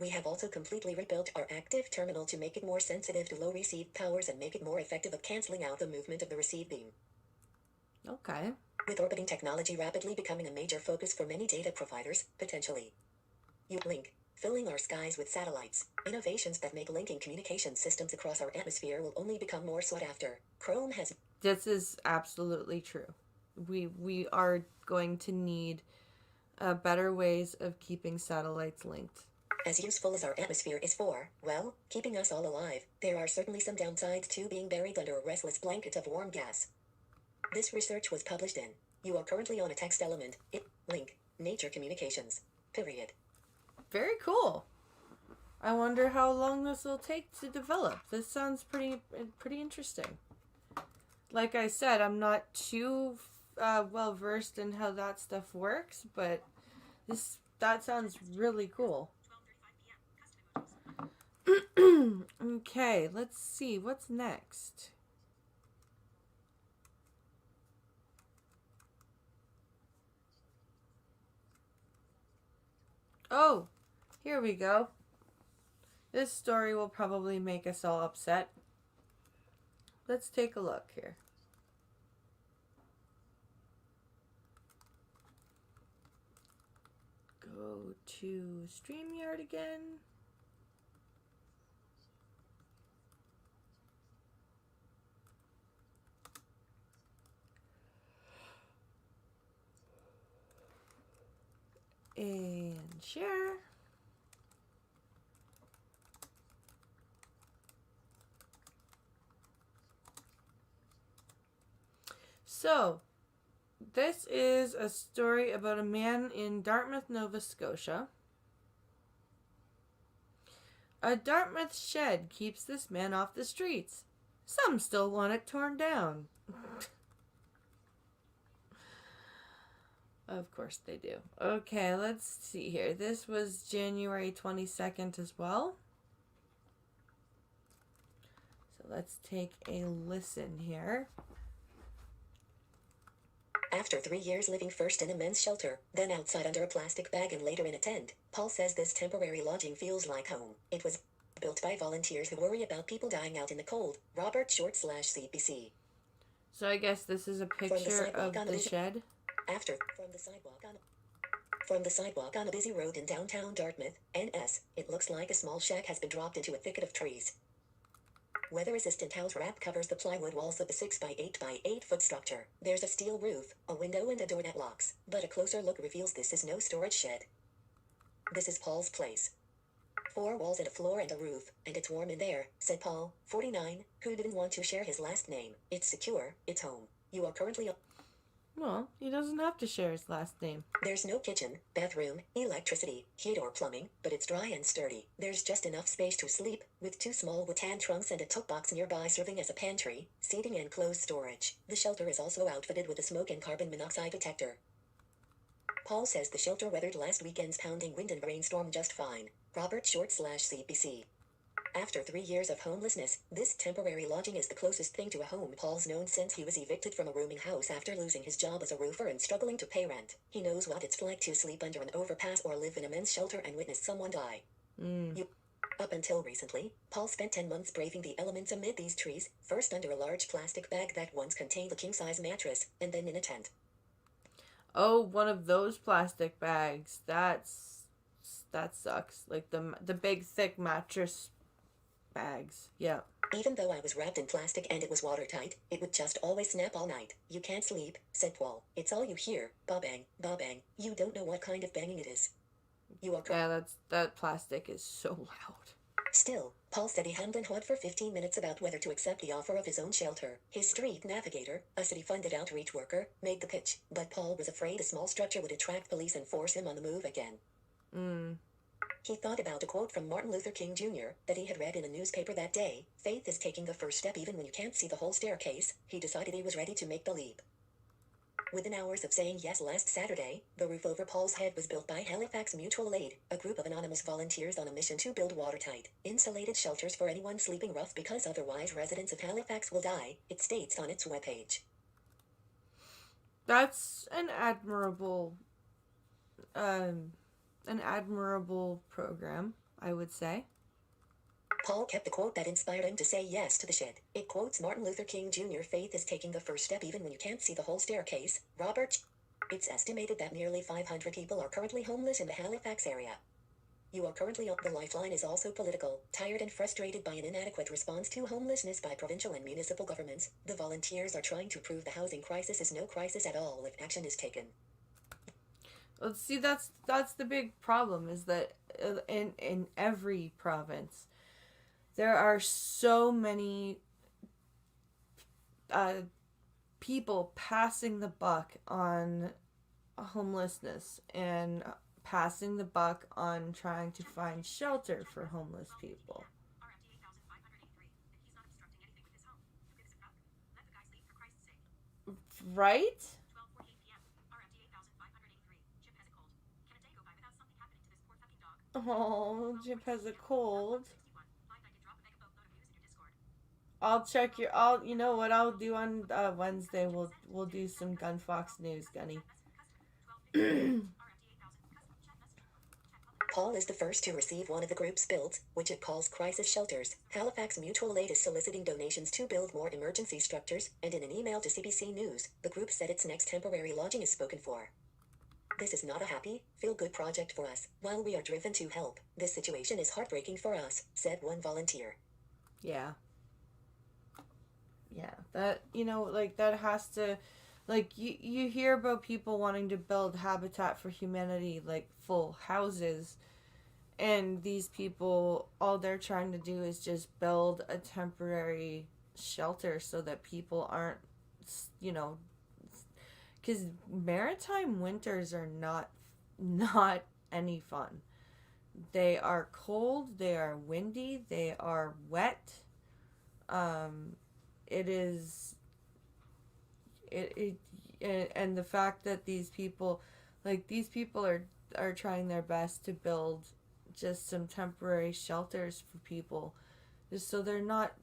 We have also completely rebuilt our active terminal to make it more sensitive to low receive powers and make it more effective at canceling out the movement of the receive beam. Okay. With orbiting technology rapidly becoming a major focus for many data providers, potentially. Link. Filling our skies with satellites. Innovations that make linking communication systems across our atmosphere will only become more sought after. Chrome has... This is absolutely true. We are going to need better ways of keeping satellites linked. As useful as our atmosphere is for, well, keeping us all alive, there are certainly some downsides to being buried under a restless blanket of warm gas. This research was published in You are currently on a text element. Link. Nature communications. Period. Very cool. I wonder how long this will take to develop. This sounds pretty interesting. Like I said, I'm not too well versed in how that stuff works, but that sounds really cool. Okay, let's see what's next. Oh, here we go. This story will probably make us all upset. Let's take a look here. Go to StreamYard again. And share. So, this is a story about a man in Dartmouth, Nova Scotia. A Dartmouth shed keeps this man off the streets. Some still want it torn down. Of course they do. Okay, let's see here. This was January 22nd as well. So let's take a listen here. After 3 years living first in a men's shelter, then outside under a plastic bag and later in a tent, Paul says this temporary lodging feels like home. It was built by volunteers who worry about people dying out in the cold. Robert Short /CPC. So I guess this is a picture of the shed. From the sidewalk on a busy road in downtown Dartmouth, NS, it looks like a small shack has been dropped into a thicket of trees. Weather-resistant house wrap covers the plywood walls of the 6 by 8 by 8 foot structure. There's a steel roof, a window and a door that locks, but a closer look reveals this is no storage shed. This is Paul's place. 4 walls and a floor and a roof, and it's warm in there, said Paul, 49, who didn't want to share his last name. It's secure, it's home. You are currently... Well, he doesn't have to share his last name. There's no kitchen, bathroom, electricity, heat or plumbing, but it's dry and sturdy. There's just enough space to sleep, with 2 small rattan trunks and a tuck box nearby serving as a pantry, seating and clothes storage. The shelter is also outfitted with a smoke and carbon monoxide detector. Paul says the shelter weathered last weekend's pounding wind and rainstorm just fine. Robert Short /CPC. After 3 years of homelessness, this temporary lodging is the closest thing to a home Paul's known since he was evicted from a rooming house after losing his job as a roofer and struggling to pay rent. He knows what it's like to sleep under an overpass or live in a men's shelter and witness someone die. Up until recently, Paul spent 10 months braving the elements amid these trees, first under a large plastic bag that once contained a king-size mattress, and then in a tent. Oh, one of those plastic bags. That sucks. Like the big thick mattress bags. Yeah. Even though I was wrapped in plastic and it was watertight, it would just always snap all night. You can't sleep, said Paul. It's all you hear. Ba-bang, ba-bang. You don't know what kind of banging it is. That plastic is so loud. Still, Paul said he hemmed and hawed for 15 minutes about whether to accept the offer of his own shelter. His street navigator, a city-funded outreach worker, made the pitch, but Paul was afraid a small structure would attract police and force him on the move again. He thought about a quote from Martin Luther King Jr. that he had read in a newspaper that day. Faith is taking the first step even when you can't see the whole staircase. He decided he was ready to make the leap. Within hours of saying yes last Saturday, the roof over Paul's head was built by Halifax Mutual Aid, a group of anonymous volunteers on a mission to build watertight, insulated shelters for anyone sleeping rough because otherwise residents of Halifax will die, it states on its webpage. That's an admirable program, I would say. Paul kept the quote that inspired him to say yes to the shed. It quotes Martin Luther King Jr. Faith is taking the first step even when you can't see the whole staircase. Robert. It's estimated that nearly 500 people are currently homeless in the Halifax area. You are currently on the lifeline is also political. Tired and frustrated by an inadequate response to homelessness by provincial and municipal governments, the volunteers are trying to prove the housing crisis is no crisis at all if action is taken. Well, see, that's the big problem, is that in every province, there are so many people passing the buck on homelessness and passing the buck on trying to find shelter for homeless people. Right? Oh, Chip has a cold. I'll check your. You know what I'll do on Wednesday. We'll do some Gun Fox news, Gunny. Paul is the first to receive one of the group's builds, which it calls crisis shelters. Halifax Mutual Aid is soliciting donations to build more emergency structures, and in an email to CBC News, the group said its next temporary lodging is spoken for. This is not a happy, feel-good project for us. While we are driven to help, this situation is heartbreaking for us, said one volunteer. Yeah. Yeah, that, like, that has to, like, you hear about people wanting to build Habitat for Humanity, like, full houses, and these people, all they're trying to do is just build a temporary shelter so that people aren't, you know, because maritime winters are not any fun. They are cold, they are windy, they are wet. It is and the fact that these people are trying their best to build just some temporary shelters for people just so they're not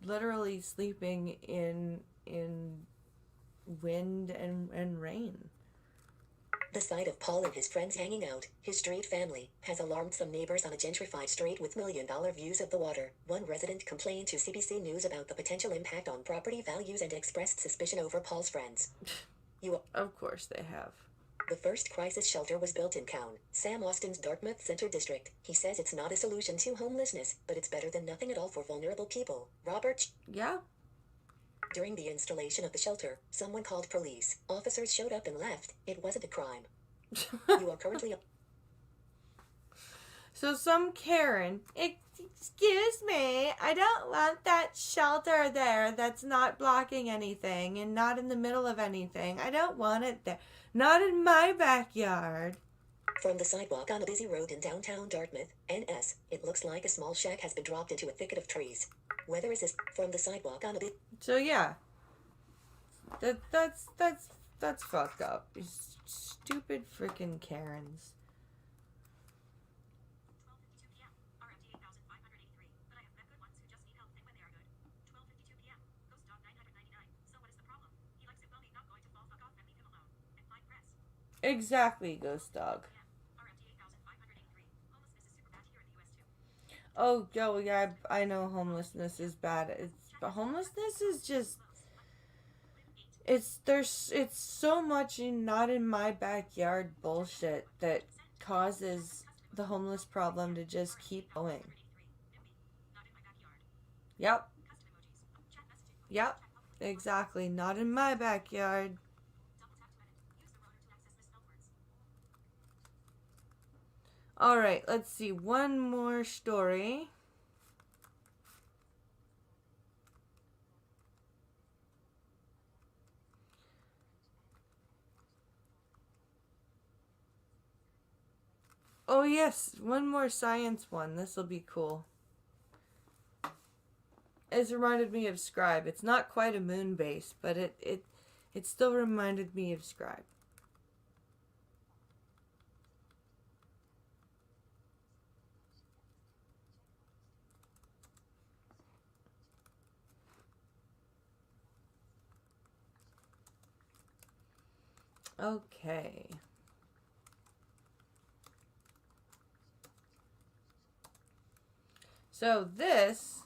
literally sleeping in wind and rain. The sight of Paul and his friends hanging out, his street family, has alarmed some neighbors on a gentrified street with million-dollar views of the water. One resident complained to CBC News about the potential impact on property values and expressed suspicion over Paul's friends. Of course they have. The first crisis shelter was built in Sam Austin's Dartmouth Center District. He says it's not a solution to homelessness, but it's better than nothing at all for vulnerable people. Yeah. During the installation of the shelter, someone called police. Officers showed up and left. It wasn't a crime. You are currently... So some Karen, excuse me, I don't want that shelter there that's not blocking anything and not in the middle of anything. I don't want it there. Not in my backyard. From the sidewalk on a busy road in downtown Dartmouth, NS, it looks like a small shack has been dropped into a thicket of trees. Weather is from the sidewalk on a big... So yeah, that's fucked up. Stupid freaking Karens. Exactly, Ghost Dog. Oh, yeah, I know homelessness is bad. Homelessness is just, it's so much not in my backyard bullshit that causes the homeless problem to just keep going. Yep. Yep. Exactly. Not in my backyard. Alright, let's see. One more story. Oh yes, one more science one. This will be cool. It's reminded me of Scribe. It's not quite a moon base, but it still reminded me of Scribe. Okay. So this...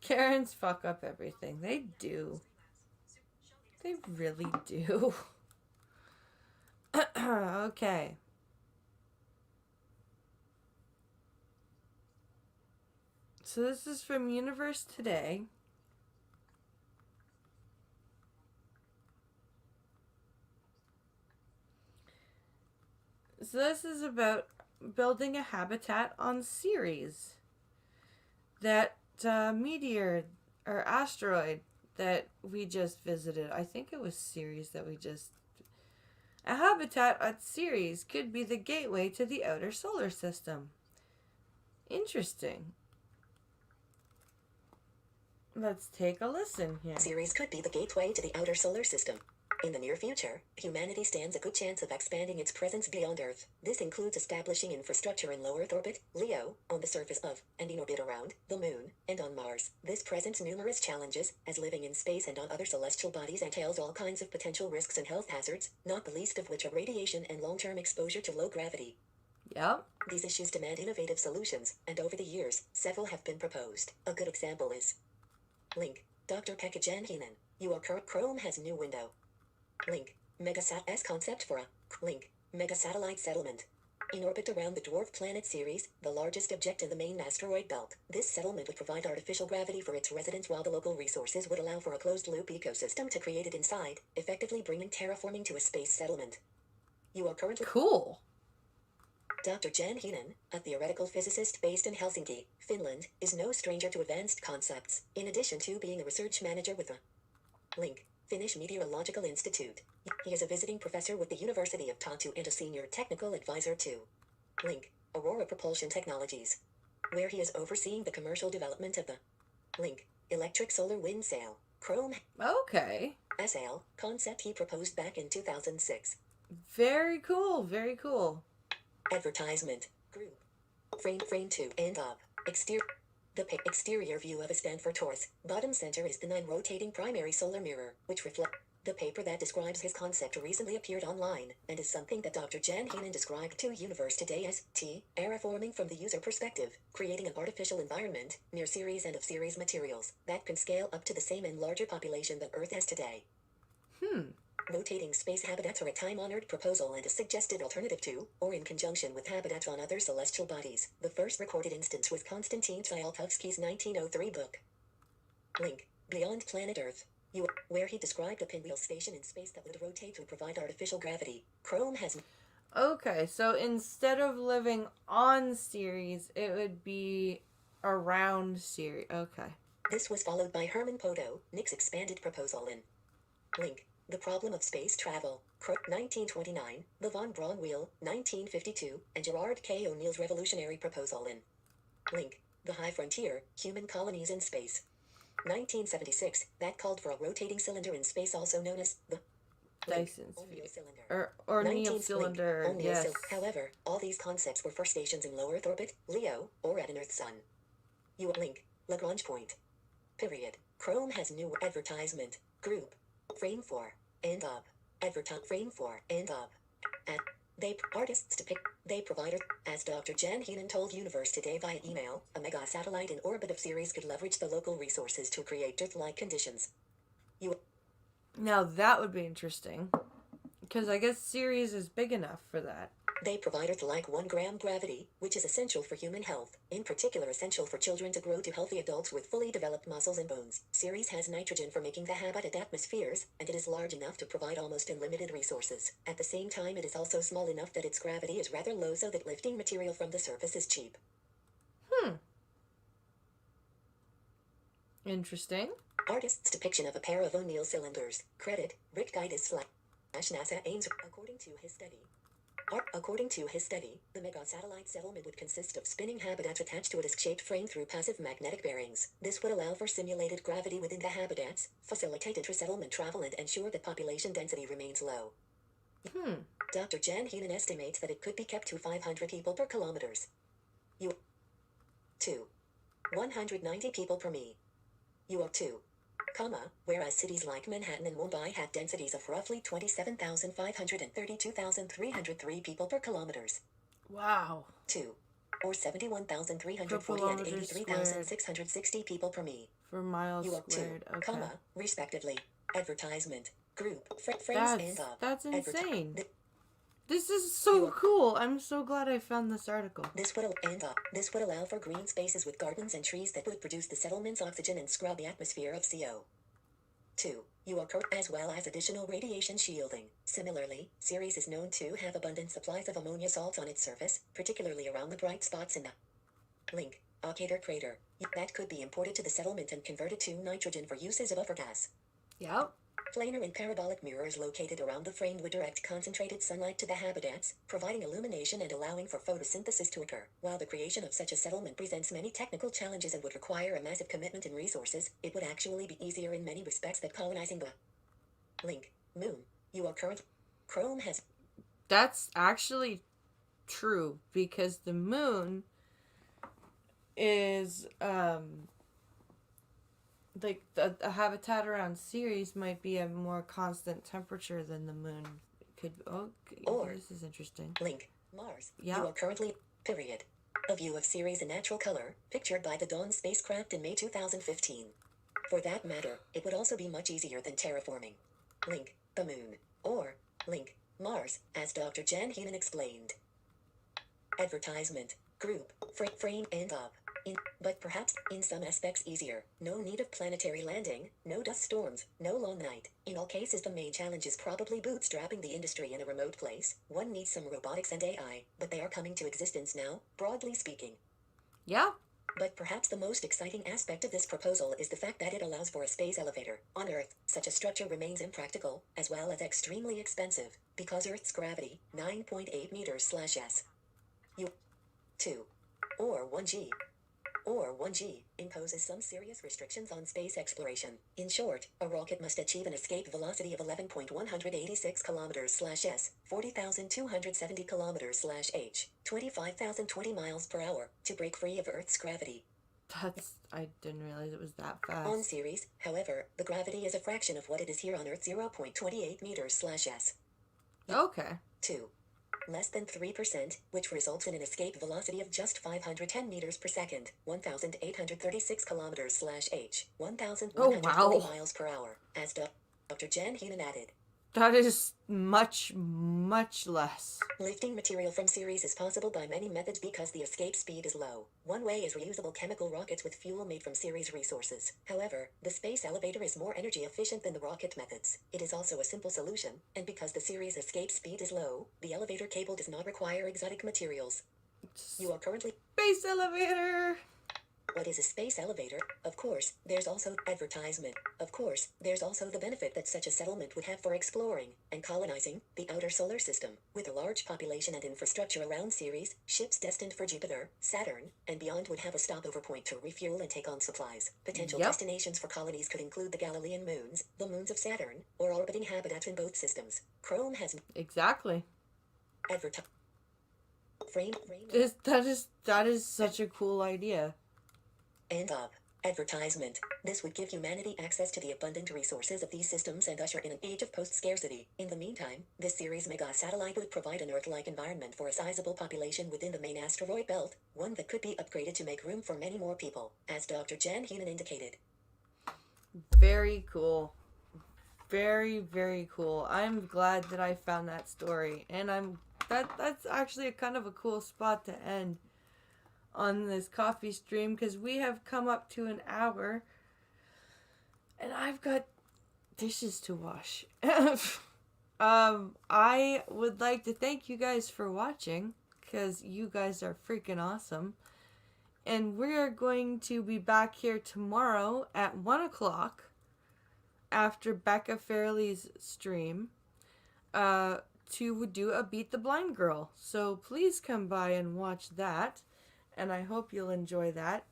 Karens fuck up everything. They do. They really do. Okay. So this is from Universe Today. So this is about building a habitat on Ceres that meteor or asteroid that we just visited. I think it was Ceres that we just. A habitat at Ceres could be the gateway to the outer solar system. Interesting. Let's take a listen here. Ceres could be the gateway to the outer solar system. In the near future, humanity stands a good chance of expanding its presence beyond Earth. This includes establishing infrastructure in low Earth orbit, LEO, on the surface of, and in orbit around, the Moon, and on Mars. This presents numerous challenges, as living in space and on other celestial bodies entails all kinds of potential risks and health hazards, not the least of which are radiation and long-term exposure to low gravity. Yep. These issues demand innovative solutions, and over the years, several have been proposed. A good example is Link. Dr. Pekka Janhinen. Chrome has new window. Link. Megasat S concept for a Link. Megasatellite settlement. In orbit around the dwarf planet Ceres, the largest object in the main asteroid belt. This settlement would provide artificial gravity for its residents while the local resources would allow for a closed-loop ecosystem to create it inside, effectively bringing terraforming to a space settlement. You are currently... Cool. Dr. Jan Heenan, a theoretical physicist based in Helsinki, Finland, is no stranger to advanced concepts, in addition to being a research manager with the Link. Finnish Meteorological Institute. He is a visiting professor with the University of Tartu and a senior technical advisor to Link. Aurora Propulsion Technologies, where he is overseeing the commercial development of the Link. Electric Solar Wind Sail, Chrome Okay. SAil, concept he proposed back in 2006. Very cool. Very cool. Advertisement. Group. Frame 2 and up. Exterior view of a Stanford torus. Bottom center is the 9 rotating primary solar mirror, which reflect. The paper that describes his concept recently appeared online, and is something that Dr. Jan Heenan described to Universe Today as terraforming from the user perspective, creating an artificial environment, near Ceres and of Ceres materials, that can scale up to the same and larger population that Earth has today. Rotating space habitats are a time-honored proposal and a suggested alternative to, or in conjunction with habitats on other celestial bodies. The first recorded instance was Konstantin Tsiolkovsky's 1903 book, Link. Beyond Planet Earth, where he described a pinwheel station in space that would rotate to provide artificial gravity. Chrome has... Okay, so instead of living on Ceres, it would be around Ceres. Okay. This was followed by Herman Podo, Nick's expanded proposal in Link. The Problem of Space Travel, 1929, the von Braun Wheel, 1952, and Gerard K. O'Neill's revolutionary proposal in Link. The High Frontier, Human Colonies in Space, 1976, that called for a rotating cylinder in space also known as the Dyson O'Neill cylinder. or Neil cylinder. O'Neill Yes. However, all these concepts were for stations in low Earth orbit, LEO, or at an Earth sun. Link. Lagrange point. Period. Chrome has new advertisement. Group. Frame 4. And up. Frame 4 and up. At artists to pick. They provided, as Dr. Jan Heenan told Universe Today via email, a mega satellite in orbit of Ceres could leverage the local resources to create Earth-like conditions. Now that would be interesting, because I guess Ceres is big enough for that. They provide Earth-like 1 gram gravity, which is essential for human health, in particular essential for children to grow to healthy adults with fully developed muscles and bones. Ceres has nitrogen for making the habitat atmospheres, and it is large enough to provide almost unlimited resources. At the same time, it is also small enough that its gravity is rather low so that lifting material from the surface is cheap. Interesting. Artist's depiction of a pair of O'Neill cylinders. Credit, Rick Guidis / NASA Ames. According to his study, the mega-satellite settlement would consist of spinning habitats attached to a disc-shaped frame through passive magnetic bearings. This would allow for simulated gravity within the habitats, facilitate intra-settlement travel, and ensure that population density remains low. Dr. Jan Heenan estimates that it could be kept to 500 people per kilometers. 2. 190 people per me. 2. Whereas cities like Manhattan and Mumbai have densities of roughly 27,500 and 32,303 people per kilometers. Wow. 2. Or 71,340 and 83,660 people per me. For miles squared. Okay. Respectively. Advertisement. Group. Frames and up. That's insane. This is so cool. I'm so glad I found this article. This would allow for green spaces with gardens and trees that would produce the settlement's oxygen and scrub the atmosphere of CO2. As well as additional radiation shielding. Similarly, Ceres is known to have abundant supplies of ammonia salts on its surface, particularly around the bright spots in the Link. Occator crater. That could be imported to the settlement and converted to nitrogen for use as a buffer gas. Yep. Planar and parabolic mirrors located around the frame would direct concentrated sunlight to the habitats, providing illumination and allowing for photosynthesis to occur. While the creation of such a settlement presents many technical challenges and would require a massive commitment in resources, it would actually be easier in many respects than colonizing the link moon. You are currently Chrome has. That's actually true, because the moon is like a habitat around Ceres might be a more constant temperature than the moon could. Or this is interesting. Link Mars. Yeah. You are currently period. A view of Ceres in natural color, pictured by the Dawn spacecraft in May 2015. For that matter, it would also be much easier than terraforming. Link the moon. Or Link Mars, as Dr. Jan Heenan explained. Advertisement. Group. Frame and up. But perhaps, in some aspects easier. No need of planetary landing, no dust storms, no long night. In all cases the main challenge is probably bootstrapping the industry in a remote place. One needs some robotics and AI, but they are coming to existence now, broadly speaking. Yeah. But perhaps the most exciting aspect of this proposal is the fact that it allows for a space elevator. On Earth, such a structure remains impractical, as well as extremely expensive, because Earth's gravity, 9.8 meters/s. U2. Or 1G. Or 1G, imposes some serious restrictions on space exploration. In short, a rocket must achieve an escape velocity of 11.186 kilometers/s, 40,270 kilometers/h, 25,020 miles per hour, to break free of Earth's gravity. I didn't realize it was that fast. On Ceres, however, the gravity is a fraction of what it is here on Earth, 0.28 meters/s. Okay. 2. Less than 3%, which results in an escape velocity of just 510 meters per second, 1,836 kilometers/h, 1,140 miles per hour, as Dr. Jan Heenan added. That is much, much less. Lifting material from Ceres is possible by many methods because the escape speed is low. One way is reusable chemical rockets with fuel made from Ceres resources. However, the space elevator is more energy efficient than the rocket methods. It is also a simple solution, and because the Ceres escape speed is low, the elevator cable does not require exotic materials. You are currently... Space elevator! What is a space elevator? Of course, there's also advertisement. Of course, there's also the benefit that such a settlement would have for exploring and colonizing the outer solar system. With a large population and infrastructure around Ceres, ships destined for Jupiter, Saturn, and beyond would have a stopover point to refuel and take on supplies. Potential destinations for colonies could include the Galilean moons, the moons of Saturn, or orbiting habitats in both systems. Chrome has... Exactly. Frame. That is such a cool idea. And up. Advertisement. This would give humanity access to the abundant resources of these systems and usher in an age of post-scarcity. In the meantime, this Ceres mega-satellite would provide an Earth-like environment for a sizable population within the main asteroid belt, one that could be upgraded to make room for many more people, as Dr. Jan Heenan indicated. Very cool. Very, very cool. I'm glad that I found that story, and that's actually a kind of a cool spot to end on this coffee stream, because we have come up to an hour and I've got dishes to wash. I would like to thank you guys for watching, because you guys are freaking awesome, and we're going to be back here tomorrow at 1 o'clock after Becca Fairley's stream to do a Beat the Blind Girl, so please come by and watch that. And I hope you'll enjoy that.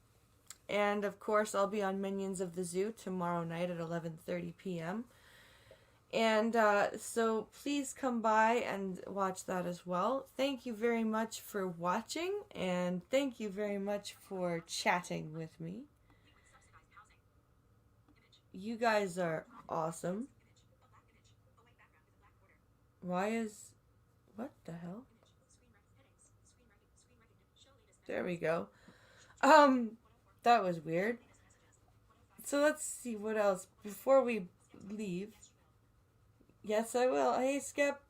And of course, I'll be on Minions of the Zoo tomorrow night at 11:30 p.m. And so please come by and watch that as well. Thank you very much for watching, and thank you very much for chatting with me. You guys are awesome. What the hell? There we go. That was weird. So let's see what else before we leave. Yes, I will. Hey, Skip.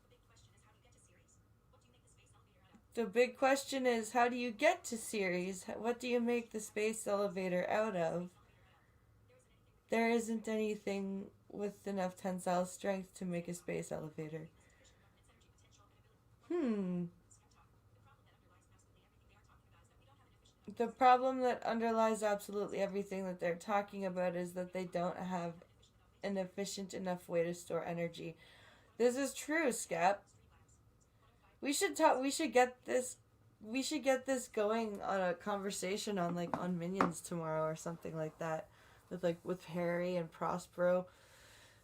The big question is, how do you get to Ceres? What do you make the space elevator out of? There isn't anything with enough tensile strength to make a space elevator. The problem that underlies absolutely everything that they're talking about is that they don't have an efficient enough way to store energy. This is true, Scap. We should talk. We should get this. We should get this going on a conversation on like on Minions tomorrow or something like that, with Harry and Prospero,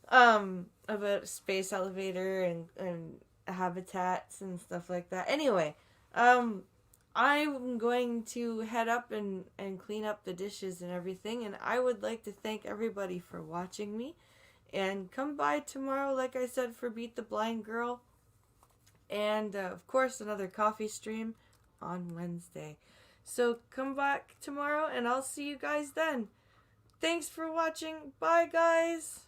about space elevator and habitats and stuff like that. Anyway, um, I'm going to head up and clean up the dishes and everything, and I would like to thank everybody for watching me. And come by tomorrow, like I said, for Beat the Blind Girl. And of course, another coffee stream on Wednesday. So come back tomorrow, and I'll see you guys then. Thanks for watching. Bye, guys.